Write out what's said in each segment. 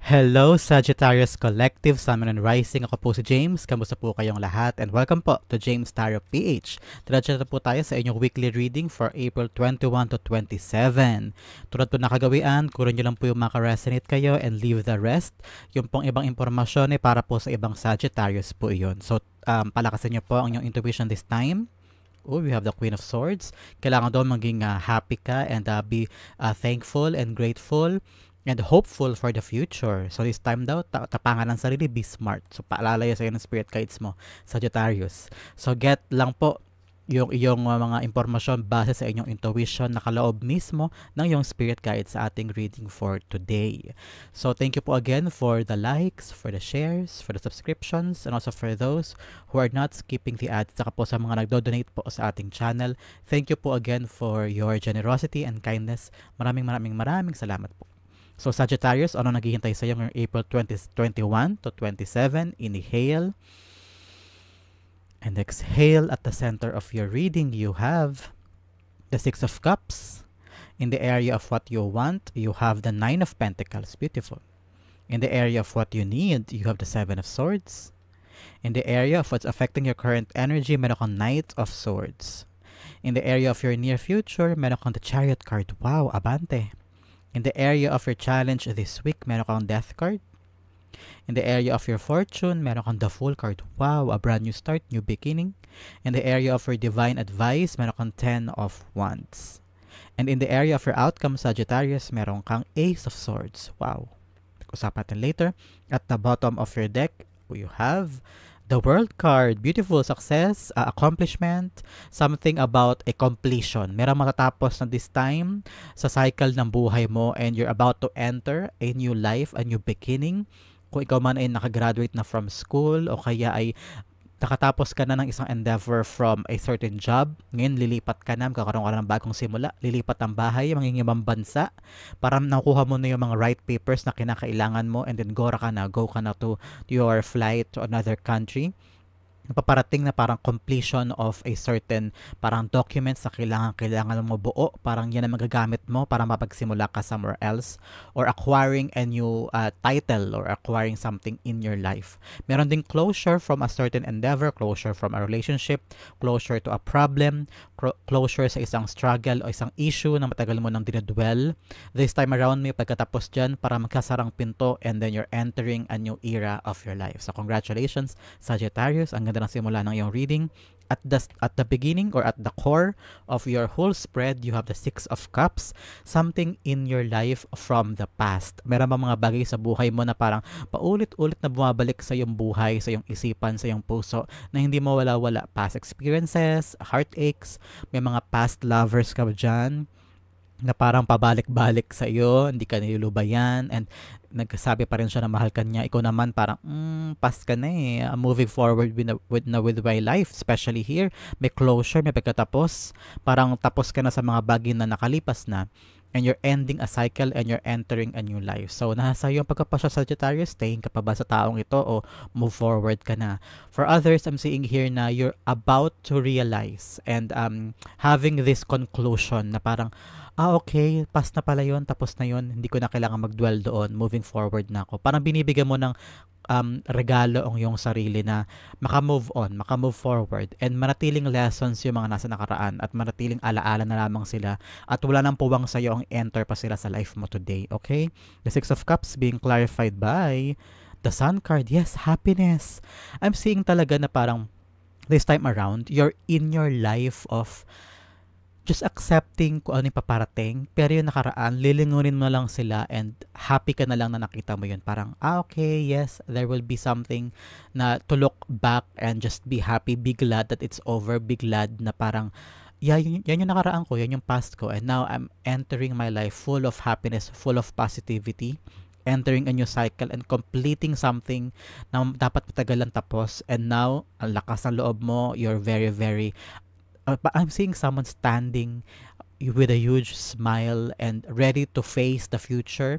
Hello Sagittarius Collective, Sun and Rising. Ako po si James. Kamusta po kayong lahat? And welcome po to James Tarot PH. Diretso na po tayo sa inyong weekly reading for April 21 to 27. Tulad po nakagawian, kunin nyo lang po yung maka-resonate kayo and leave the rest. Yung pong ibang impormasyon ay para po sa ibang Sagittarius po iyon. So, palakasin nyo po ang inyong intuition this time. Oh, we have the Queen of Swords. Kailangan doon maging happy ka and be thankful and grateful and hopeful for the future. So this time daw, tapangan ng sarili, be smart. So paalala yun sa'yo ng spirit guides mo, Sagittarius. So get lang po yung iyong mga impormasyon base sa inyong intuition na kaloob mismo ng iyong spirit guides sa ating reading for today. So thank you po again for the likes, for the shares, for the subscriptions, and also for those who are not skipping the ads. Saka po sa mga nagdo-donate po sa ating channel. Thank you po again for your generosity and kindness. Maraming salamat po. So Sagittarius, ano naghihintay sa iyo ngayong April 2021 to 27? Inhale and exhale. At the center of your reading, you have the Six of Cups. In the area of what you want, you have the Nine of Pentacles. Beautiful. In the area of what you need, you have the Seven of Swords. In the area of what's affecting your current energy, meron kang Knight of Swords. In the area of your near future, meron kang the Chariot card. Wow, abante. In the area of your challenge this week, meron kang Death card. In the area of your fortune, meron kang the Fool card. Wow, a brand new start, new beginning. In the area of your divine advice, meron kang Ten of Wands. And in the area of your outcome, Sagittarius, meron kang Ace of Swords. Wow. Usapan natin later. At the bottom of your deck, you have the World card. Beautiful. Success, accomplishment, something about a completion. Merong matatapos na this time sa cycle ng buhay mo and you're about to enter a new life, a new beginning. Kung ikaw man ay nakagraduate na from school o kaya ay nakatapos ka na ng isang endeavor from a certain job, ngayon lilipat ka na, magkakaroon ka na ng bagong simula, lilipat ang bahay, mangingibang bansa, para nakuha mo na yung mga right papers na kinakailangan mo and then go ka na to your flight to another country. Napaparating na parang completion of a certain parang documents na kailangan mo buo, parang yan ang magagamit mo para mapagsimula ka somewhere else, or acquiring a new title or acquiring something in your life. Meron ding closure from a certain endeavor, closure from a relationship, closure to a problem, closure sa isang struggle o isang issue na matagal mo nang dinadwell. This time around, may pagkatapos dyan para magkasarang pinto and then you're entering a new era of your life. So congratulations, Sagittarius. Ang ganda ng simula ng iyong reading. At the beginning or at the core of your whole spread, you have the Six of Cups. Something in your life from the past. Meron ba mga bagay sa buhay mo na parang paulit-ulit na bumabalik sa iyong buhay, sa iyong isipan, sa iyong puso na hindi mo wala-wala? Past experiences, heartaches, may mga past lovers ka ba dyan na parang pabalik-balik sa iyo, hindi ka nilulubayan, and nagsasabi pa rin siya na mahal ka niya. Ikaw naman parang, past ka na eh. Moving forward with my life, especially here. May closure, may pagkatapos. Parang tapos ka na sa mga bagay na nakalipas na. And you're ending a cycle and you're entering a new life. So, nasa iyo ang pagkapasya sa Sagittarius, staying ka pa ba sa taong ito o move forward ka na? For others, I'm seeing here na you're about to realize and having this conclusion na parang, okay, past na pala yun, tapos na yun, hindi ko na kailangan mag-dwell doon, moving forward na ako. Parang binibigyan mo ng regalo ang iyong sarili na maka-move on, maka-move forward, and manatiling lessons yung mga nasa nakaraan at manatiling alaala na lamang sila at wala nang puwang sa iyo ang enter pa sila sa life mo today, okay? The Six of Cups being clarified by the Sun card. Yes, happiness. I'm seeing talaga na parang this time around, you're in your life of just accepting kung ano yung paparating, pero yung nakaraan, lilingunin mo lang sila and happy ka na lang na nakita mo yun. Parang, okay, yes, there will be something na to look back and just be happy, be glad that it's over, be glad na parang, yeah, yan yung nakaraan ko, yan yung past ko, and now I'm entering my life full of happiness, full of positivity, entering a new cycle and completing something na dapat matagalan tapos, and now, ang lakas ng loob mo, you're very, very I'm seeing someone standing with a huge smile and ready to face the future.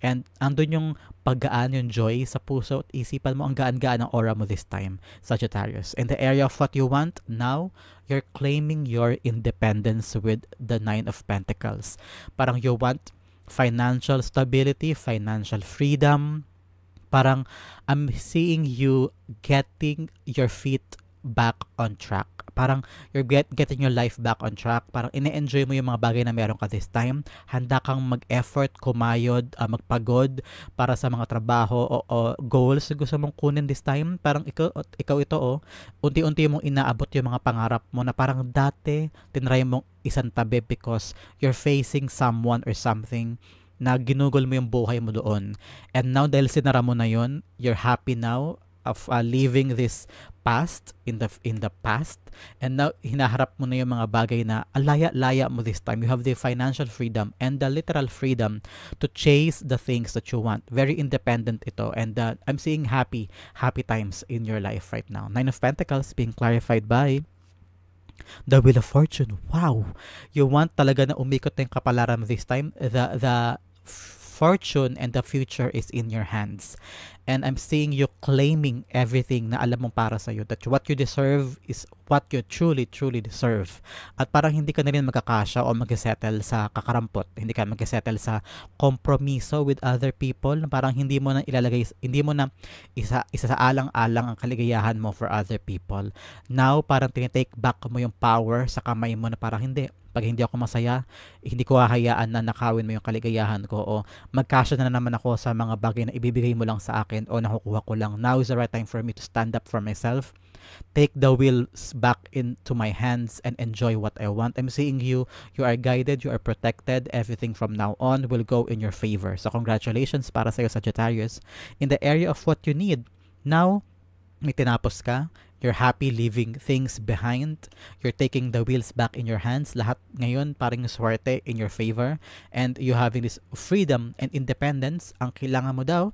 And andun yung paggaan, yung joy sa puso at isipan mo, ang gaan-gaan ng aura mo this time, Sagittarius. In the area of what you want, now, you're claiming your independence with the Nine of Pentacles. Parang you want financial stability, financial freedom. Parang I'm seeing you getting your feet back on track. Parang you're getting your life back on track. Parang ine-enjoy mo yung mga bagay na meron ka this time. Handa kang mag-effort, kumayod, magpagod para sa mga trabaho o goals na gusto mong kunin this time. Parang ikaw ito unti-unti mong inaabot yung mga pangarap mo na parang dati tinry mong isang tabi because you're facing someone or something na ginugol mo yung buhay mo doon. And now, dahil sinara mo na yun, you're happy now of leaving this past in the past, and now hinaharap mo na yung mga bagay na alaya-laya mo this time. You have the financial freedom and the literal freedom to chase the things that you want. Very independent ito, and I'm seeing happy times in your life right now. Nine of Pentacles being clarified by the Wheel of Fortune. Wow! You want talaga na umikot na yung kapalaran this time. The fortune and the future is in your hands. And I'm seeing you claiming everything na alam mong para sa'yo. That what you deserve is what you truly deserve. At parang hindi ka na rin magkakasya o mag-settle sa kakarampot. Hindi ka mag-settle sa kompromiso with other people. Parang hindi mo na isa sa alang-alang ang kaligayahan mo for other people. Now, parang tinitake back mo yung power sa kamay mo na parang hindi. Pag hindi ako masaya, hindi ko hahayaan na nakawin mo yung kaligayahan ko o magkasya na naman ako sa mga bagay na ibibigay mo lang sa akin o nakukuha ko lang. Now is the right time for me to stand up for myself. Take the wheels back into my hands and enjoy what I want. I'm seeing you are guided, you are protected. Everything from now on will go in your favor. So congratulations para sa'yo, Sagittarius. In the area of what you need, now, may tinapos ka. You're happy leaving things behind. You're taking the wheels back in your hands. Lahat ngayon parang swerte in your favor. And you having this freedom and independence. Ang kailangan mo daw,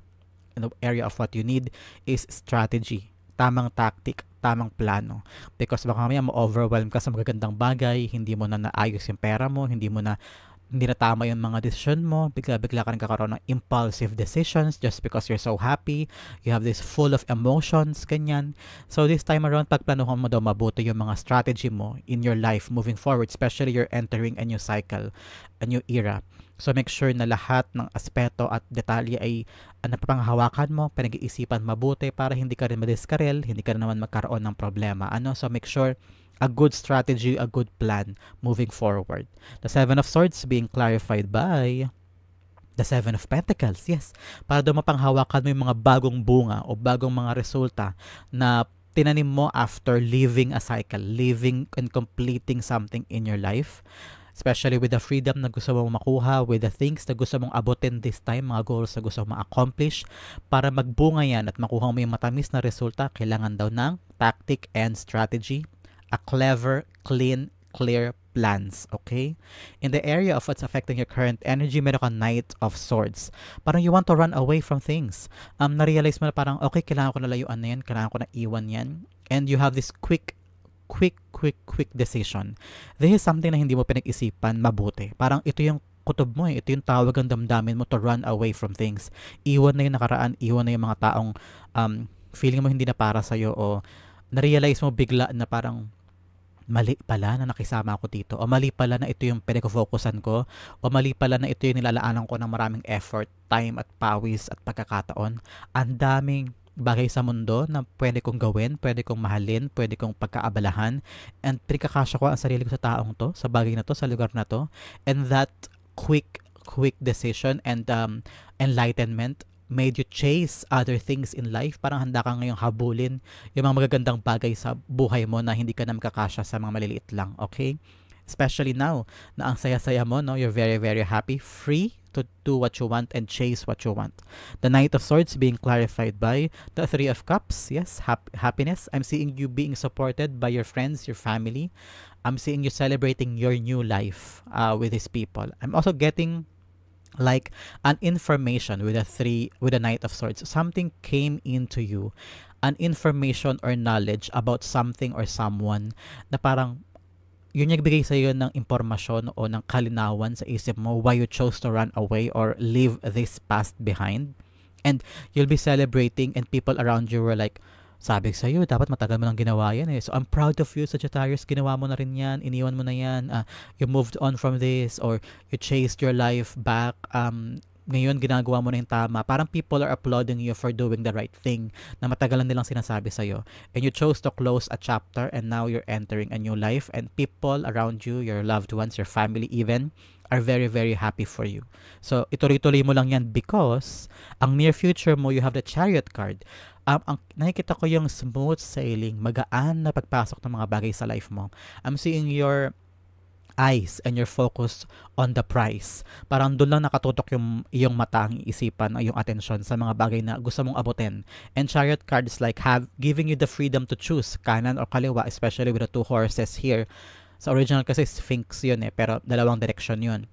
in the area of what you need, is strategy. Tamang tactic, tamang plano. Because baka mamaya ma-overwhelm ka sa magagandang bagay, hindi mo na naayos yung pera mo, hindi na tama yung mga decision mo, bigla-bigla ka nagkakaroon ng impulsive decisions just because you're so happy, you have this full of emotions, ganyan. So this time around, pagplanuhan mo daw mabuti yung mga strategy mo in your life moving forward, especially you're entering a new cycle, a new era. So make sure na lahat ng aspeto at detalye ay napapanghawakan mo, pinag-iisipan mabuti para hindi ka rin madiskarel, hindi ka rin naman magkaroon ng problema. So make sure a good strategy, a good plan moving forward. The Seven of Swords being clarified by the Seven of Pentacles. Yes, para daw mapanghawakan mo yung mga bagong bunga o bagong mga resulta na tinanim mo after living a cycle, living and completing something in your life. Especially with the freedom na gusto mong makuha, with the things na gusto mong abutin this time, mga goals na gusto mong ma-accomplish. Para magbunga yan at makuha mo yung matamis na resulta, kailangan daw ng tactic and strategy. A clever, clear plans, okay? In the area of what's affecting your current energy, meron ka Knight of Swords. Parang you want to run away from things. Na-realize mo na parang, okay, kailangan ko na layuan na yan, kailangan ko na iwan yan. And you have this quick decision. This is something na hindi mo pinag-isipan mabuti. Parang ito yung kutob mo ito yung tawag ang damdamin mo to run away from things. Iwan na yung nakaraan, iwan na yung mga taong feeling mo hindi na para sa'yo o na-realize mo bigla na parang mali pala na nakisama ako dito o mali pala na ito yung pinag-focusan ko o mali pala na ito yung nilalaanan ko ng maraming effort, time at pawis at pagkakataon. Ang daming bagay sa mundo na pwede kong gawin, pwede kong mahalin, pwede kong pagkaabalahan and pinagkakasya ko ang sarili ko sa taong to, sa bagay na to, sa lugar na to, and that quick decision and enlightenment made you chase other things in life. Parang handa ka ngayong habulin yung mga magagandang bagay sa buhay mo na hindi ka na makakasya sa mga maliliit lang, okay? Especially now na ang saya-saya mo, no? You're very happy, free to do what you want and chase what you want. The Knight of Swords being clarified by the Three of Cups. Yes, happiness. I'm seeing you being supported by your friends, your family. I'm seeing you celebrating your new life with these people. I'm also getting like an information with the Knight of Swords. Something came into you, an information or knowledge about something or someone na parang yun yung nagbigay sa iyo ng impormasyon o ng kalinawan sa isip mo why you chose to run away or leave this past behind. And you'll be celebrating and people around you were like, Sabi sa'yo, dapat matagal mo nang ginawa yan eh. So, I'm proud of you, Sagittarius. Ginawa mo na rin yan. Iniwan mo na yan. You moved on from this or you chased your life back. Ngayon, ginagawa mo na yung tama. Parang people are applauding you for doing the right thing na matagal na nilang sinasabi sa'yo. And you chose to close a chapter and now you're entering a new life and people around you, your loved ones, your family even, are very, very happy for you. So, ituloy-tuloy mo lang yan because ang near future mo, you have the Chariot card. Ang nakikita ko yung smooth sailing, magaan na pagpasok ng mga bagay sa life mo. I'm seeing your eyes and your focus on the prize. Parang doon lang nakatutok yung iyong mata, ang isipan, yung atensyon sa mga bagay na gusto mong abutin. And Chariot cards like giving you the freedom to choose kanan or kaliwa, especially with the two horses here. Sa original kasi Sphinx yun eh, pero dalawang direction yun.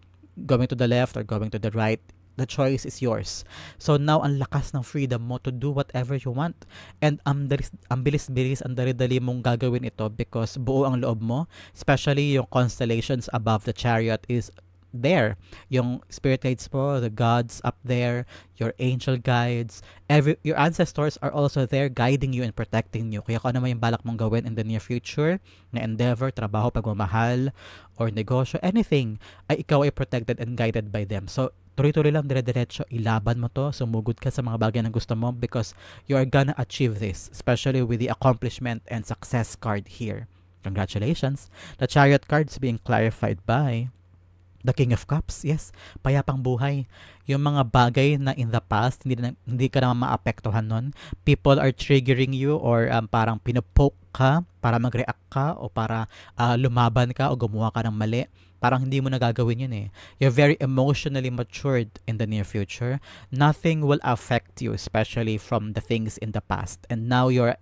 Going to the left or going to the right, the choice is yours. So now, ang lakas ng freedom mo to do whatever you want. And ang bilis-bilis, ang dali-dali mong gagawin ito because buo ang loob mo. Especially yung constellations above the Chariot is there. Yung spirit guides mo, the gods up there, your angel guides, your ancestors are also there guiding you and protecting you. Kaya kung ano man yung balak mong gawin in the near future, na endeavor, trabaho, pagmamahal, or negosyo, anything, ay ikaw ay protected and guided by them. So, tuloy-tuloy lang, dire-diretso, ilaban mo to, sumugod ka sa mga bagay na gusto mo because you are gonna achieve this, especially with the accomplishment and success card here. Congratulations! The Chariot card is being clarified by the King of Cups. Yes, payapang buhay. Yung mga bagay na in the past, hindi ka naman maapektuhan nun. People are triggering you or parang pinopoke ka para mag-react ka o para lumaban ka o gumawa ka ng mali. Parang hindi mo na gagawin yun eh. You're very emotionally matured in the near future. Nothing will affect you, especially from the things in the past. And now you're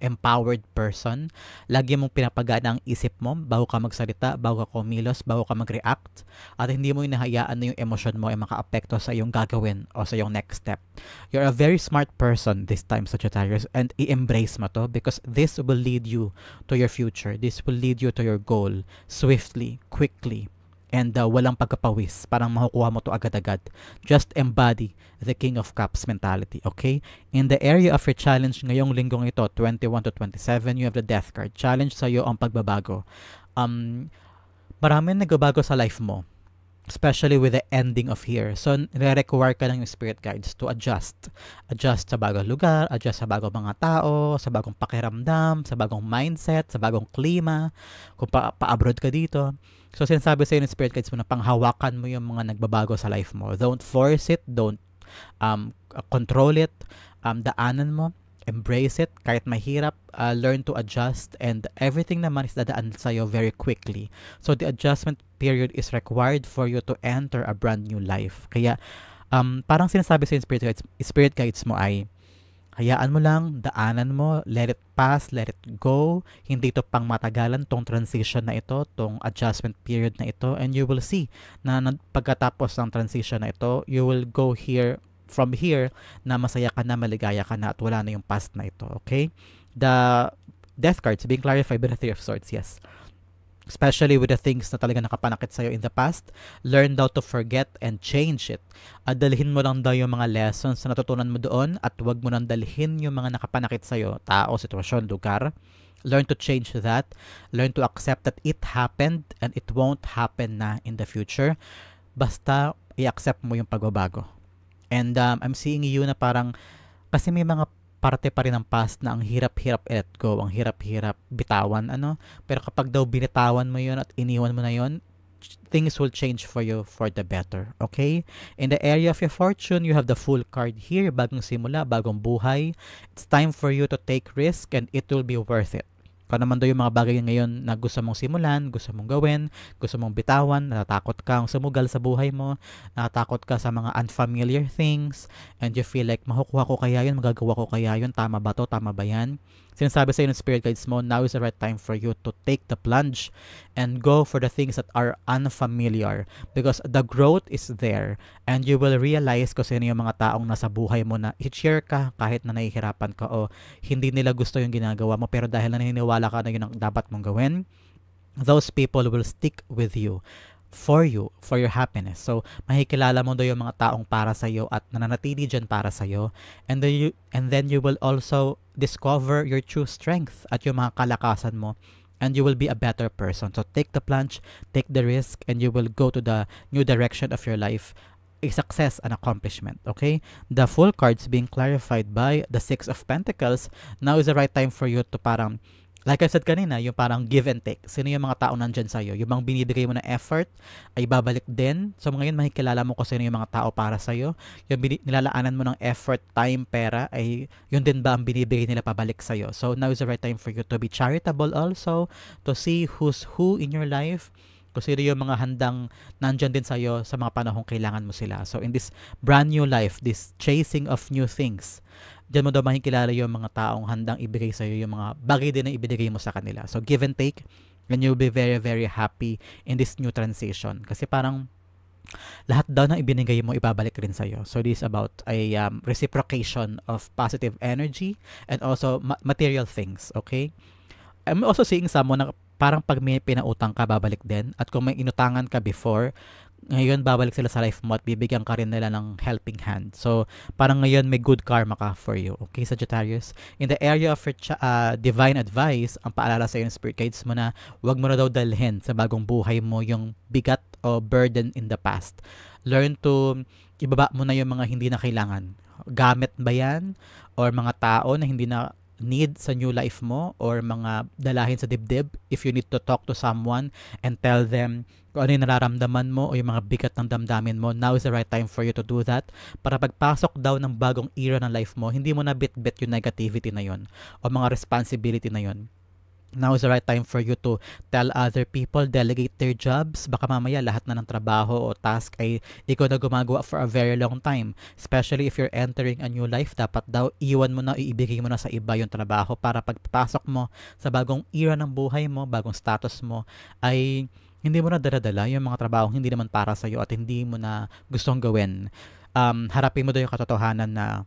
empowered person. Lagi mong pinapagana ang isip mo bago ka magsalita, bago ka kumilos, bago ka mag-react. At hindi mo inahayaan na yung emosyon mo ay makaapekto sa iyong gagawin o sa iyong next step. You're a very smart person this time, Sagittarius, and i-embrace mo to because this will lead you to your future. This will lead you to your goal swiftly, quickly, and walang pagkapawis. Parang makukuha mo to agad-agad. Just embody the King of Cups mentality, okay? In the area of your challenge ngayong linggong ito, 21 to 27, you have the Death card. Challenge sa'yo ang pagbabago. Maraming nagbabago sa life mo, especially with the ending of here. So, nire-require ka ng spirit guides to adjust. Adjust sa bagong lugar, adjust sa bagong mga tao, sa bagong pakiramdam, sa bagong mindset, sa bagong klima, kung pa-abroad ka dito. So, sinasabi sa'yo ng spirit guides mo na panghawakan mo yung mga nagbabago sa life mo. Don't force it, don't control it, daanan mo, embrace it, kahit mahirap, learn to adjust, and everything naman is dadaan sa'yo very quickly. So, the adjustment period is required for you to enter a brand new life. Kaya, parang sinasabi sa spirit guides mo ay, hayaan mo lang, daanan mo, let it pass, let it go. Hindi ito pang matagalan, tong transition na ito, tong adjustment period na ito, and you will see na pagkatapos ng transition na ito, you will go from here na masaya ka na, maligaya ka na, at wala na yung past na ito, okay? The Death cards being clarified by the Three of Swords, yes. Especially with the things na talaga nakapanakit sa'yo in the past, learn daw to forget and change it. Dalhin mo lang daw yung mga lessons na natutunan mo doon at wag mo nang dalhin yung mga nakapanakit sa'yo, tao, sitwasyon, lugar. Learn to change that. Learn to accept that it happened and it won't happen na in the future. Basta i-accept mo yung pagbabago. And I'm seeing you na parang, kasi may mga parte pa rin ng past na ang hirap-hirap let go, ang hirap-hirap bitawan, pero kapag daw binitawan mo yun at iniwan mo na yun, things will change for you for the better, okay? In the area of your fortune, you have the Fool card here, bagong simula, bagong buhay. It's time for you to take risk and it will be worth it. Kung naman daw yung mga bagay ngayon na gusto mong simulan, gusto mong gawin, gusto mong bitawan, natatakot kang sumugal sa buhay mo, natatakot ka sa mga unfamiliar things, and you feel like, makukuha ko kaya yun, magagawa ko kaya yun, tama ba to, tama ba yan? Sinasabi sa'yo ng spirit guides mo, now is the right time for you to take the plunge and go for the things that are unfamiliar because the growth is there and you will realize kung sino yung mga taong nasa buhay mo na i-share ka kahit na nahihirapan ka o hindi nila gusto yung ginagawa mo pero dahil naniniwala ka na yun ang dapat mong gawin, those people will stick with you. for you, for your happiness. So, makikilala mo daw yung mga taong para sa iyo at nananatili diyan para sa iyo. And then you will also discover your true strength at yung mga kalakasan mo, and you will be a better person. So, take the plunge, take the risk, and you will go to the new direction of your life, a success and accomplishment. Okay, the full cards being clarified by the Six of Pentacles. Now is the right time for you to parang, like I said kanina, yung parang give and take. Sino yung mga tao nandyan sa'yo? Yung bang binibigay mo na effort ay babalik din. So ngayon makikilala mo kung sino yung mga tao para sa'yo. Yung nilalaanan mo ng effort, time, pera, ay yun din ba ang binibigay nila pabalik sa'yo? So now is the right time for you to be charitable also, to see who's who in your life, kung sino yung mga handang nandyan din sa'yo sa mga panahong kailangan mo sila. So in this brand new life, this chasing of new things, diyan mo daw makikilala yung mga taong handang ibigay sa'yo yung mga bagay din na ibigay mo sa kanila. So give and take, and you'll be very, very happy in this new transition. Kasi parang lahat daw na ibinigay mo, ibabalik rin sa'yo. So this is about a reciprocation of positive energy and also material things, okay? I'm also seeing someone na parang pag may pinautang ka, babalik din. At kung may inutangan ka before, ngayon babalik sila sa life mo at bibigyan ka rin nila ng helping hand. So, parang ngayon may good karma ka for you. Okay, Sagittarius? In the area of divine advice, ang paalala sa iyo ng spirit guides mo na huwag mo na daw dalhin sa bagong buhay mo yung bigat o burden in the past. Learn to ibaba mo na yung mga hindi na kailangan. Gamit ba yan? Or mga tao na hindi na need sa new life mo, or mga dalahin sa dibdib, if you need to talk to someone and tell them kung ano yung nararamdaman mo o yung mga bigat ng damdamin mo, now is the right time for you to do that, para pagpasok daw ng bagong era ng life mo, hindi mo na bit-bit yung negativity na yun o mga responsibility na yun. Now is the right time for you to tell other people, delegate their jobs. Baka mamaya lahat na ng trabaho o task ay ikaw na gumagawa for a very long time. Especially if you're entering a new life, dapat daw iwan mo na, iibigay mo na sa iba yung trabaho para pagpasok mo sa bagong era ng buhay mo, bagong status mo, ay hindi mo na daladala yung mga trabaho hindi naman para sa'yo at hindi mo na gustong gawin. Harapin mo daw yung katotohanan na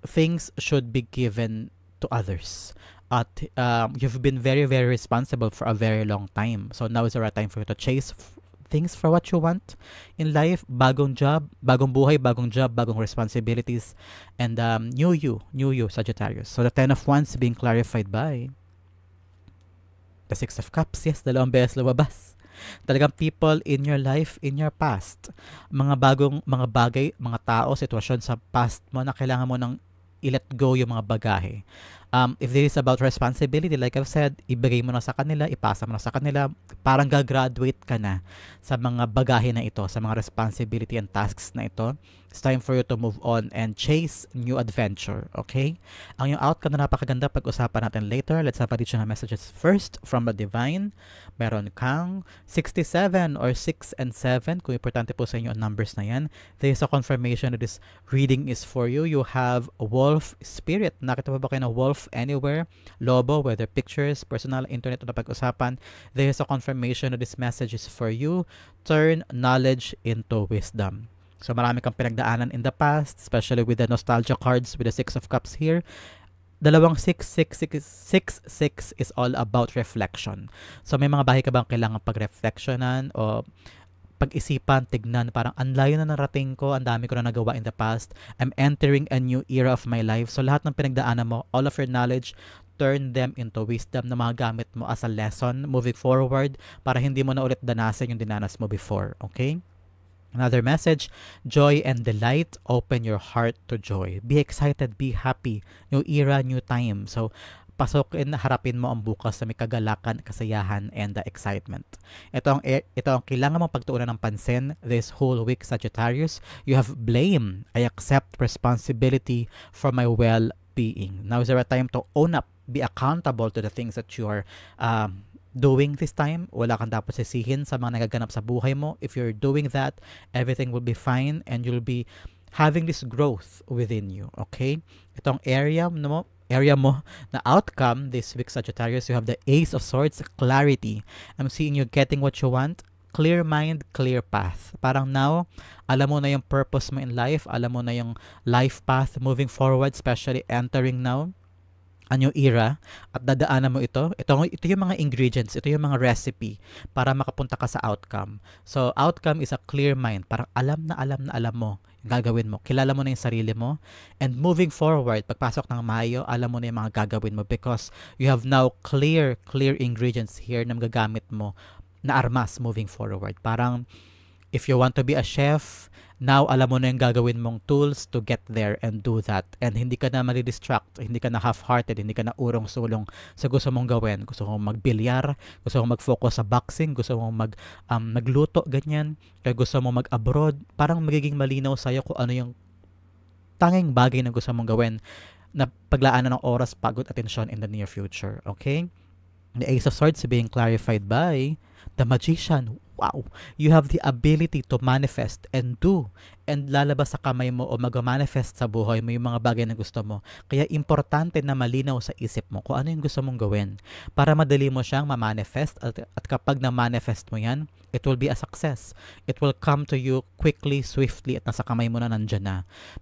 things should be given to others. At you've been very, very responsible for a very long time. So now is the right time for you to chase things for what you want in life. Bagong job, bagong buhay, bagong job, bagong responsibilities, and new you, Sagittarius. So the Ten of Wands being clarified by the Six of Cups. Yes, dalawang beses lumabas. Talagang people in your life, in your past. Mga bagong, mga bagay, mga tao, sitwasyon sa past mo na kailangan mo nang i-let go yung mga bagahe. If this is about responsibility, like I've said, ibigay mo na sa kanila, ipasa mo na sa kanila, parang gagraduate ka na sa mga bagahe na ito, sa mga responsibility and tasks na ito. It's time for you to move on and chase new adventure, okay? Ang yung outcome na napakaganda, pag-usapan natin later. Let's have additional messages first from the divine. Meron kang 67 or 6 and 7. Kung importante po sa inyo ang numbers na yan, there is a confirmation that this reading is for you. You have a wolf spirit. Nakita ba kayo na wolf anywhere? Lobo, whether pictures, personal, internet, o napag-usapan, there is a confirmation that this message is for you. Turn knowledge into wisdom. So marami kang pinagdaanan in the past, especially with the nostalgia cards with the Six of Cups here. Dalawang 666 is all about reflection. So may mga bagay ka bang kailangan pag-reflectionan o pag-isipan, tignan, parang ang layo na narating ko, ang dami ko na nagawa in the past. I'm entering a new era of my life. So lahat ng pinagdaanan mo, all of your knowledge, turn them into wisdom na magagamit mo as a lesson moving forward para hindi mo na ulit danasin yung dinanas mo before. Okay? Another message, joy and delight. Open your heart to joy. Be excited, be happy. New era, new time. So, pasukin, harapin mo ang bukas sa may kagalakan, kasayahan, and the excitement. Ito ang kailangan mong pagtuunan ng pansin this whole week, Sagittarius. You have blame. I accept responsibility for my well-being. Now is the right time to own up, be accountable to the things that you are doing this time. Wala kang dapat sisihin sa mga nagaganap sa buhay mo. If you're doing that, everything will be fine and you'll be having this growth within you. Okay? Itong area mo na outcome this week, Sagittarius, you have the Ace of Swords, clarity. I'm seeing you getting what you want. Clear mind, clear path. Parang now, alam mo na yung purpose mo in life. Alam mo na yung life path moving forward, especially entering now a new era at dadaanan mo ito yung mga ingredients, ito yung mga recipe para makapunta ka sa outcome. So outcome is a clear mind, parang alam mo yung gagawin mo, kilala mo na yung sarili mo, and moving forward, pagpasok ng Mayo, alam mo na yung mga gagawin mo because you have now clear ingredients here na magagamit mo na armas moving forward. Parang if you want to be a chef, now alam mo na yung gagawin mong tools to get there and do that. And hindi ka na mali-distract, hindi ka na half-hearted, hindi ka na urong-sulong sa gusto mong gawin. Gusto mong magbilyar, gusto mong mag-focus sa boxing, gusto mong magluto, ganyan. Kaya gusto mong mag-abroad, parang magiging malinaw sa'yo kung ano yung tanging bagay na gusto mong gawin na paglaanan ng oras, pagod, atensyon in the near future. Okay? The Ace of Swords being clarified by the Magician. Wow! You have the ability to manifest and do. And lalabas sa kamay mo o mag-manifest sa buhay mo yung mga bagay na gusto mo. Kaya importante na malinaw sa isip mo kung ano yung gusto mong gawin. Para madali mo siyang ma-manifest at kapag na-manifest mo yan, it will be a success. It will come to you quickly, swiftly at nasa kamay mo na nandyan na.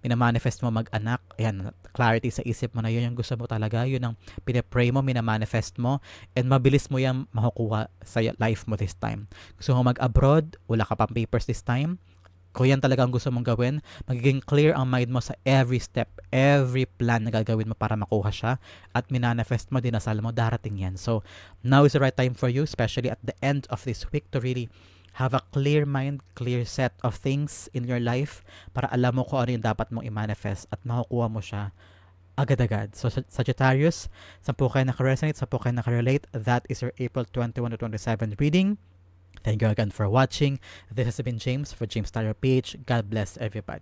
Minamanifest mo mag-anak, ayan, clarity sa isip mo na yun yung gusto mo talaga, yun ang pinapray mo, minamanifest mo, and mabilis mo yan makukuha sa life mo this time. Gusto mo mag-abroad, wala ka pang papers this time, kung yan talaga ang gusto mong gawin, magiging clear ang mind mo sa every step, every plan na gagawin mo para makuha siya, at minanifest mo, dinasal mo, darating yan. So, now is the right time for you, especially at the end of this week, to really have a clear mind, clear set of things in your life para alam mo kung ano yung dapat mong i-manifest at makukuha mo siya agad-agad. So, Sagittarius, 10 kayo naka-resonate, 10 kayo naka-relate. That is your April 21 to 27 reading. Thank you again for watching. This has been James for James Tarot Page. God bless everybody.